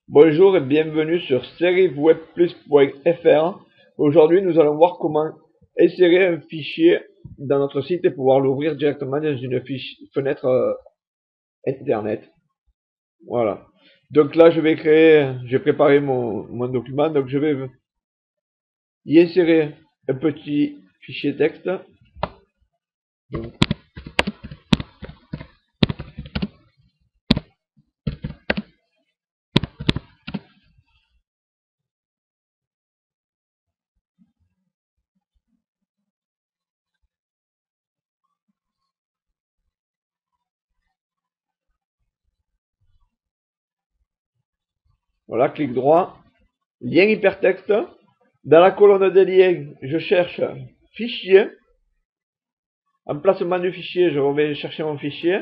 Bonjour et bienvenue sur serieswebplus.fr. Aujourd'hui, nous allons voir comment insérer un fichier dans notre site et pouvoir l'ouvrir directement dans une fenêtre internet. Voilà. Donc là, j'ai préparé mon document, donc je vais y insérer un petit fichier texte. Donc, voilà, clic droit, lien hypertexte. Dans la colonne des liens, je cherche fichier. Emplacement du fichier, je vais chercher mon fichier,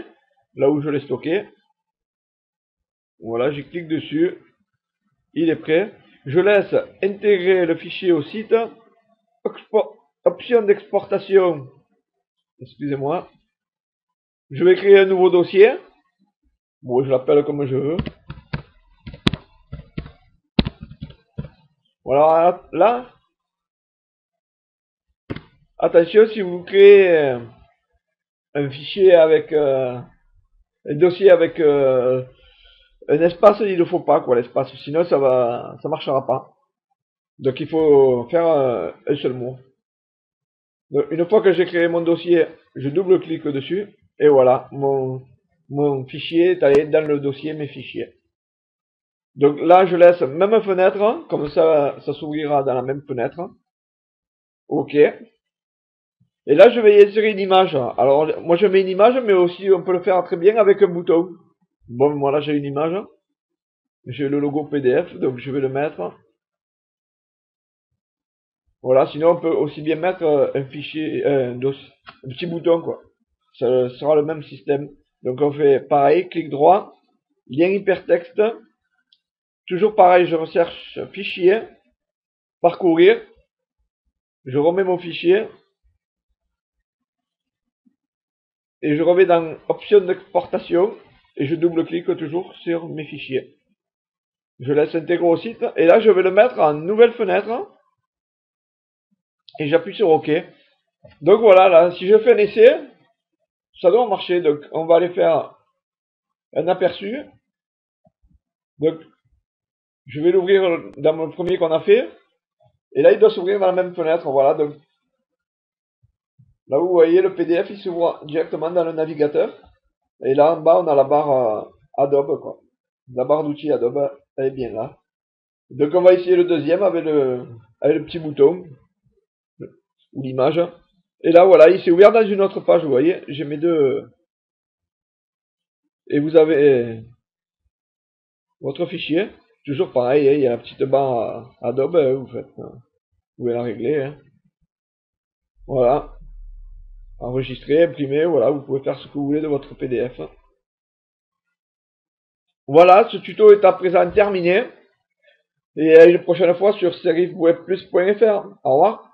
là où je l'ai stocké. Voilà, je clique dessus. Il est prêt. Je laisse intégrer le fichier au site. Option d'exportation. Excusez-moi. Je vais créer un nouveau dossier. Bon, je l'appelle comme je veux. Voilà, là. Attention, si vous créez un fichier avec un dossier avec un espace, il ne faut pas quoi l'espace, sinon ça marchera pas. Donc il faut faire un seul mot. Donc, une fois que j'ai créé mon dossier, je double-clique dessus et voilà, mon fichier est allé dans le dossier mes fichiers. Donc là, je laisse même fenêtre, comme ça s'ouvrira dans la même fenêtre. OK. Et là, je vais y insérer une image. Alors, moi, je mets une image, mais aussi, on peut le faire très bien avec un bouton. Bon, moi, là, j'ai une image. J'ai le logo PDF, donc je vais le mettre. Voilà, sinon, on peut aussi bien mettre un fichier, un petit bouton, quoi. Ça sera le même système. Donc, on fait pareil, clic droit, lien hypertexte. Toujours pareil, je recherche fichier, parcourir. Je remets mon fichier. Et je reviens dans option d'exportation et je double-clique toujours sur mes fichiers. Je laisse intégrer au site et là je vais le mettre en nouvelle fenêtre et j'appuie sur OK. Donc voilà, là, si je fais un essai, ça doit marcher. Donc on va aller faire un aperçu. Donc je vais l'ouvrir dans le premier qu'on a fait et là il doit s'ouvrir dans la même fenêtre. Voilà, donc là vous voyez le PDF il s'ouvre directement dans le navigateur et là en bas on a la barre Adobe quoi. La barre d'outils Adobe, elle est bien là. Donc on va essayer le deuxième avec le petit bouton ou l'image. Et là voilà, il s'est ouvert dans une autre page, vous voyez, j'ai mes deux. Et vous avez votre fichier, toujours pareil, il y a la petite barre Adobe, vous pouvez la régler. Hein. Voilà, enregistrer, imprimer, voilà, vous pouvez faire ce que vous voulez de votre PDF. Voilà, ce tuto est à présent terminé. Et à une prochaine fois sur serieswebplus.fr. Au revoir.